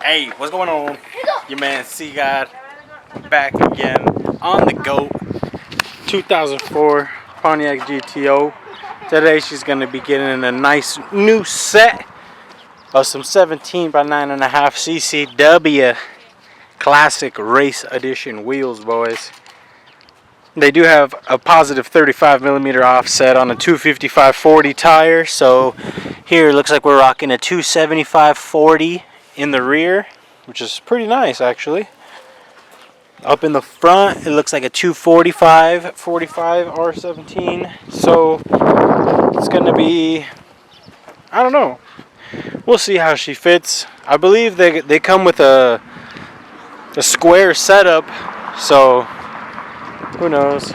Hey, what's going on? Your man CGOD back again on the GOAT 2004 Pontiac GTO. Today she's going to be getting a nice new set of some 17 by 9.5 CCW Classic Race Edition wheels, boys. They do have a positive 35mm offset on a 255/40 tire. So here it looks like we're rocking a 275/40 in the rear, which is pretty nice actually. Up in the front it looks like a 245/45 R17. So it's gonna be, I don't know, we'll see how she fits. I believe they come with a square setup, so who knows.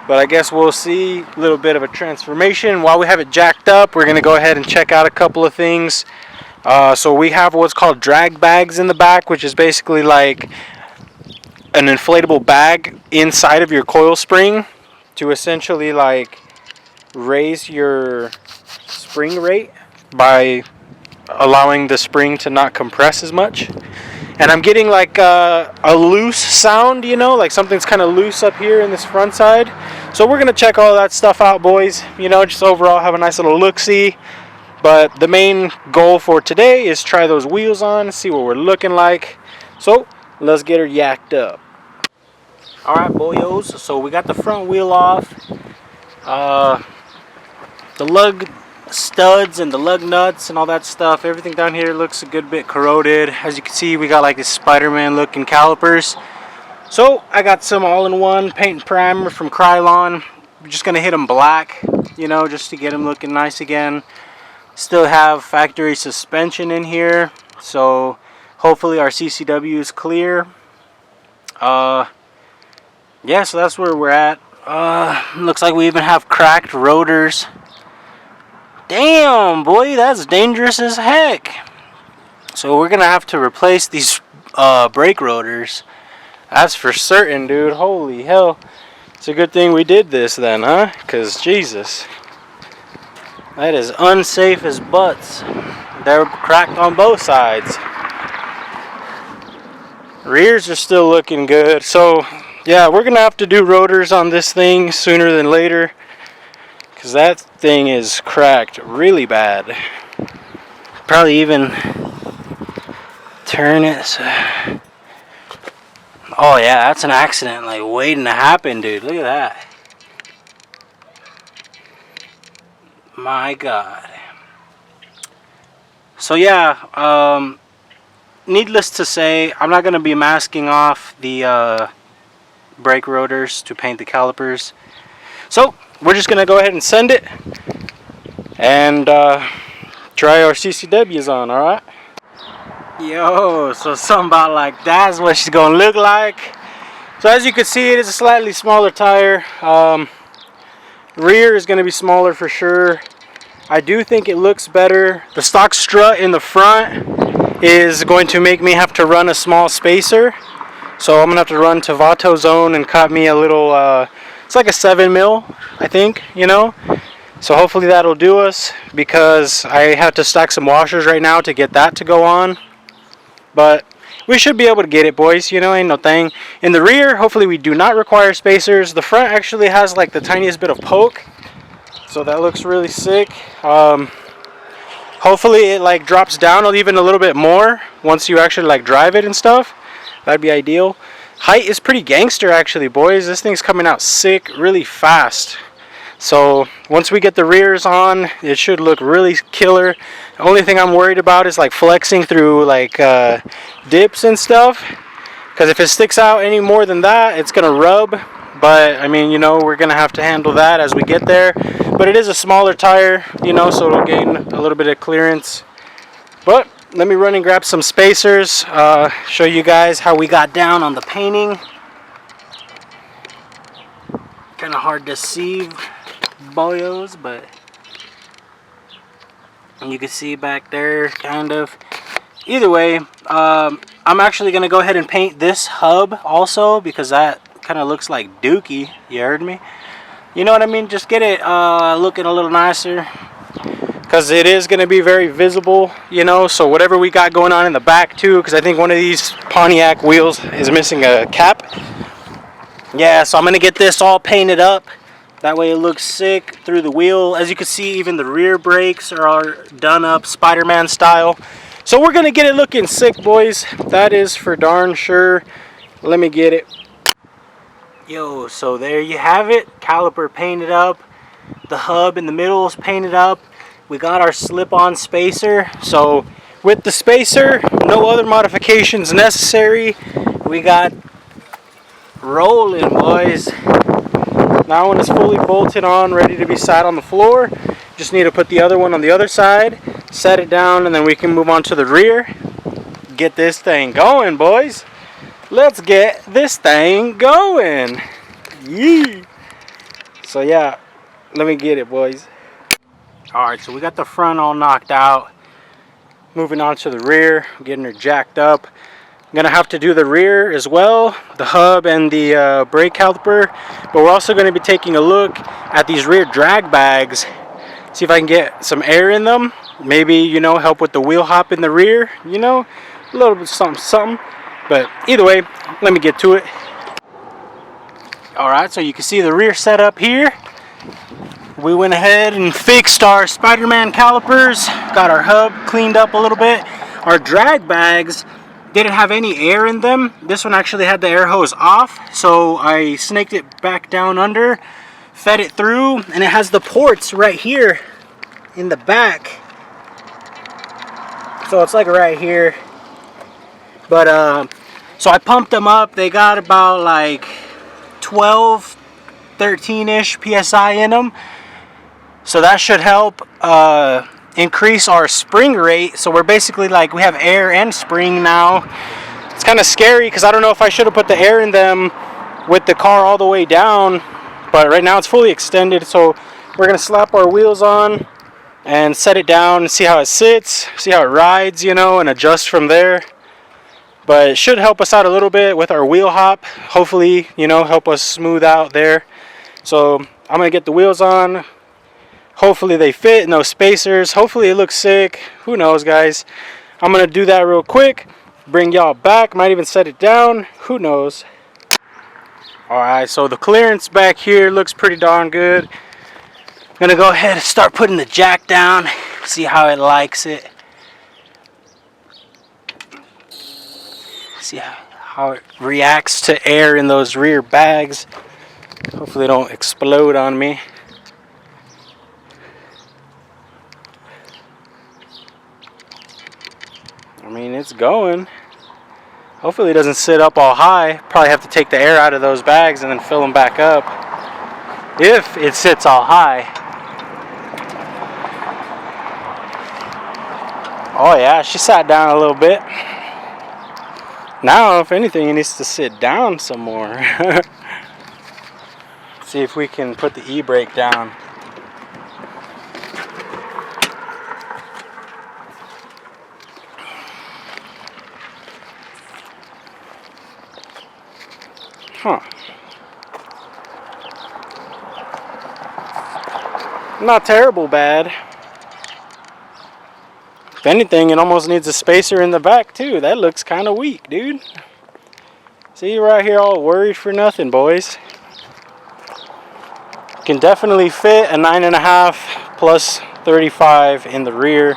But I guess we'll see a little bit of a transformation. While we have it jacked up, we're gonna go ahead and check out a couple of things. So we have what's called drag bags in the back, which is basically like an inflatable bag inside of your coil spring to essentially like raise your spring rate by allowing the spring to not compress as much. And I'm getting like a loose sound, you know, like something's kind of loose up here in this front side. So we're gonna check all that stuff out, boys, you know, just overall have a nice little look-see. But the main goal for today is try those wheels on, see what we're looking like. So let's get her yacked up. Alright, boyos, so we got the front wheel off. The lug studs and the lug nuts and all that stuff, everything down here looks a good bit corroded. As you can see, we got like this Spider-Man looking calipers. So I got some all-in-one paint and primer from Krylon. We're just gonna hit them black, you know, just to get them looking nice again. Still have factory suspension in here, so hopefully our CCW is clear. Yeah, so that's where we're at. Looks like we even have cracked rotors. Damn, boy, that's dangerous as heck. So we're gonna have to replace these brake rotors. That's for certain, dude. Holy hell. It's a good thing we did this then, huh? Because Jesus, that is unsafe as butts. They're cracked on both sides. Rears are still looking good. So yeah, we're gonna have to do rotors on this thing sooner than later, because that thing is cracked really bad. Probably even turn it. So. Oh yeah, that's an accident like waiting to happen, dude. Look at that. My God. So yeah, needless to say, I'm not going to be masking off the brake rotors to paint the calipers. So we're just going to go ahead and send it and try our CCWs on, alright? Yo, so something about like that's what she's going to look like. So as you can see, it is a slightly smaller tire. Rear is going to be smaller for sure. I do think it looks better. The stock strut in the front is going to make me have to run a small spacer. So I'm going to have to run to Vato Zone and cut me a little, it's like a 7mm, I think, you know. So hopefully that'll do us, because I have to stack some washers right now to get that to go on. But we should be able to get it, boys, you know, ain't no thing. In the rear, hopefully we do not require spacers. The front actually has like the tiniest bit of poke, so that looks really sick. Hopefully it like drops down even a little bit more once you actually like drive it and stuff. That'd be ideal. Height is pretty gangster actually, boys. This thing's coming out sick really fast. So once we get the rears on, it should look really killer. The only thing I'm worried about is like flexing through like dips and stuff, because if it sticks out any more than that, it's gonna rub. But I mean, you know, we're gonna have to handle that as we get there. But it is a smaller tire, you know, so it'll gain a little bit of clearance. But let me run and grab some spacers, show you guys how we got down on the painting. Kind of hard to see, boyos, but you can see back there, kind of. Either way, I'm actually gonna go ahead and paint this hub also, because that kind of looks like dookie. You heard me? You know what I mean? Just get it looking a little nicer. because it is going to be very visible, you know. So whatever we got going on in the back too, because I think one of these Pontiac wheels is missing a cap. Yeah, so I'm going to get this all painted up. That way it looks sick through the wheel. As you can see, even the rear brakes are done up Spider-Man style. So we're going to get it looking sick, boys. That is for darn sure. Let me get it. Yo, so there you have it. Caliper painted up. The hub in the middle is painted up. We got our slip-on spacer. So with the spacer, no other modifications necessary. We got rolling, boys. Now when it's fully bolted on, ready to be sat on the floor, just need to put the other one on the other side, set it down, and then we can move on to the rear. Get this thing going, boys. Let's get this thing going. Yee. So yeah, let me get it, boys. Alright, so we got the front all knocked out. Moving on to the rear, getting her jacked up. I'm gonna have to do the rear as well, the hub and the brake caliper, but we're also going to be taking a look at these rear drag bags, see if I can get some air in them, maybe, you know, help with the wheel hop in the rear, you know, a little bit something. But either way, let me get to it. Alright, so you can see the rear setup here. We went ahead and fixed our Spider-Man calipers, got our hub cleaned up a little bit. Our drag bags didn't have any air in them. This one actually had the air hose off, so I snaked it back down under, fed it through, and it has the ports right here in the back. So it's like right here. But so I pumped them up. They got about like 12, 13-ish PSI in them. So that should help increase our spring rate. So we're basically like, we have air and spring now. It's kind of scary because I don't know if I should have put the air in them with the car all the way down, but right now it's fully extended. So we're gonna slap our wheels on and set it down and see how it sits, see how it rides, you know, and adjust from there. But it should help us out a little bit with our wheel hop, hopefully, you know, help us smooth out there. So I'm gonna get the wheels on. Hopefully they fit, no spacers. Hopefully it looks sick. Who knows, guys? I'm gonna do that real quick, bring y'all back, might even set it down, who knows. Alright, so the clearance back here looks pretty darn good. I'm gonna go ahead and start putting the jack down, see how it likes it. See how it reacts to air in those rear bags. Hopefully they don't explode on me. I mean, it's going. Hopefully it doesn't sit up all high. Probably have to take the air out of those bags and then fill them back up. If it sits all high. Oh yeah, she sat down a little bit. Now, if anything, it needs to sit down some more. See if we can put the e-brake down. Huh. Not terrible bad. If anything, it almost needs a spacer in the back too. That looks kind of weak, dude. See, right here all worried for nothing, boys. Can definitely fit a 9.5 plus 35 in the rear.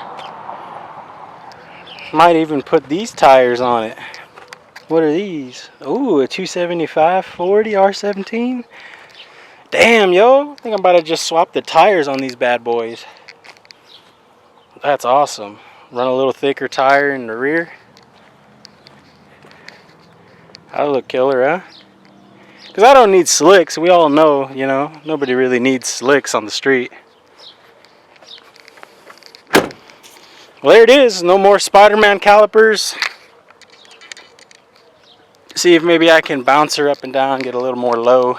Might even put these tires on it. What are these? Ooh, a 275 40 R17. Damn, yo. I think I'm about to just swap the tires on these bad boys. That's awesome. Run a little thicker tire in the rear. That'll look killer, huh? Because I don't need slicks. We all know, you know, nobody really needs slicks on the street. Well, there it is. No more Spider-Man calipers. See if maybe I can bounce her up and down, get a little more low.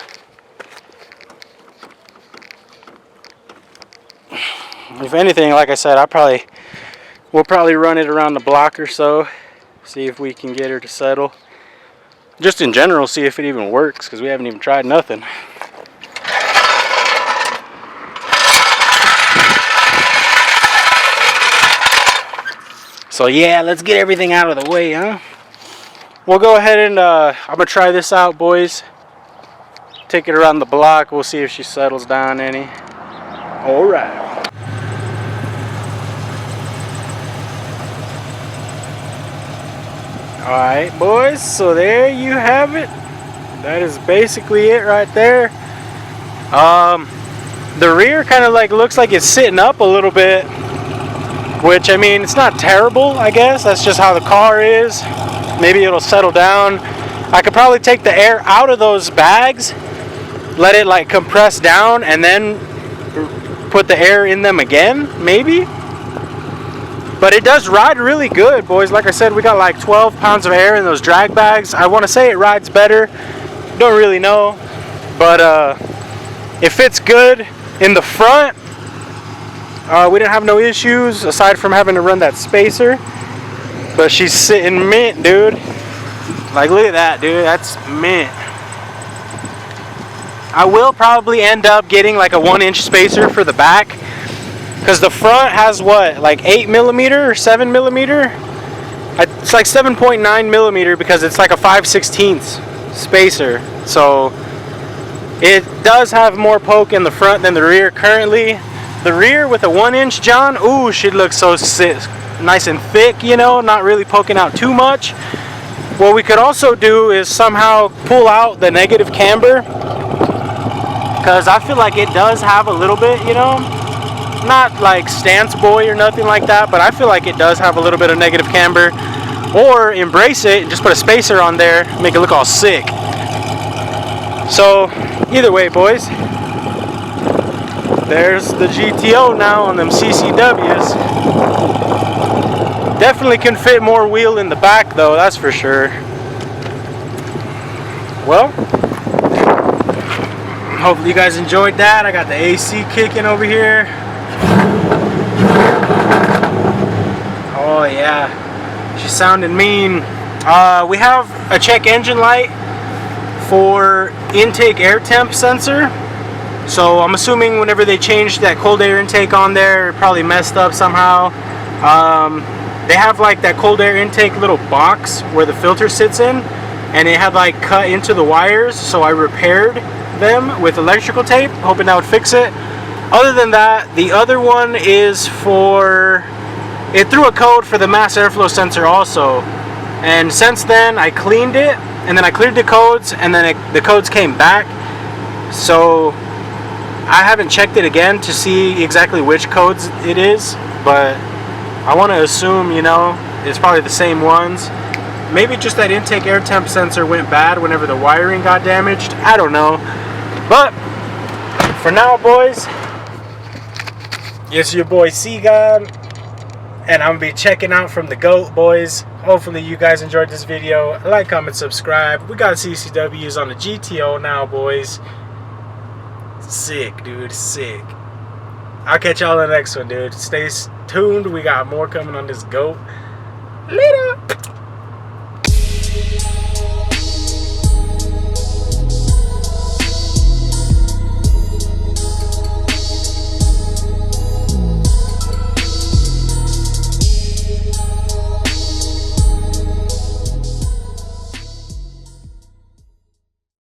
If anything, like I said, we'll probably run it around the block or so. See if we can get her to settle. Just in general, see if it even works, because we haven't even tried nothing. So yeah, let's get everything out of the way, huh? We'll go ahead and I'm gonna try this out, boys. Take it around the block. We'll see if she settles down any. All right. All right, boys. So there you have it. That is basically it right there. The rear kind of like looks like it's sitting up a little bit, which I mean, it's not terrible, I guess. That's just how the car is. Maybe it'll settle down. I could probably take the air out of those bags, let it like compress down, and then put the air in them again, maybe. But it does ride really good, boys. Like I said, we got like 12 pounds of air in those drag bags. I want to say it rides better. Don't really know. But it fits good in the front. We didn't have no issues aside from having to run that spacer. But she's sitting mint, dude. Like, look at that, dude. That's mint. I will probably end up getting like a 1-inch spacer for the back, because the front has what, like 8mm or 7mm? It's like 7.9 millimeter because it's like a 5/16 spacer. So it does have more poke in the front than the rear currently. The rear with a 1-inch John, ooh, she looks so nice and thick, you know, not really poking out too much. What we could also do is somehow pull out the negative camber, because I feel like it does have a little bit, you know, not like stance boy or nothing like that, but I feel like it does have a little bit of negative camber. Or embrace it and just put a spacer on there, make it look all sick. So either way, boys, there's the GTO now on them CCWs. Definitely can fit more wheel in the back though, that's for sure. Well, hopefully you guys enjoyed that. I got the AC kicking over here. Oh yeah, she's sounding mean. We have a check engine light for intake air temp sensor. So I'm assuming whenever they changed that cold air intake on there, it probably messed up somehow. They have like that cold air intake little box where the filter sits in, and it had like cut into the wires, so I repaired them with electrical tape, hoping that would fix it. Other than that, the other one is for, it threw a code for the mass airflow sensor also, and since then I cleaned it, and then I cleared the codes, and then the codes came back. So I haven't checked it again to see exactly which codes it is, but I want to assume, you know, it's probably the same ones. Maybe just that intake air temp sensor went bad whenever the wiring got damaged. I don't know. But for now, boys, it's your boy CGOD, and I'm going to be checking out from the GOAT, boys. Hopefully you guys enjoyed this video. Like, comment, subscribe. We got CCWs on the GTO now, boys. Sick, dude. Sick. I'll catch y'all in the next one, dude. Stay tuned. We got more coming on this GOAT. Later.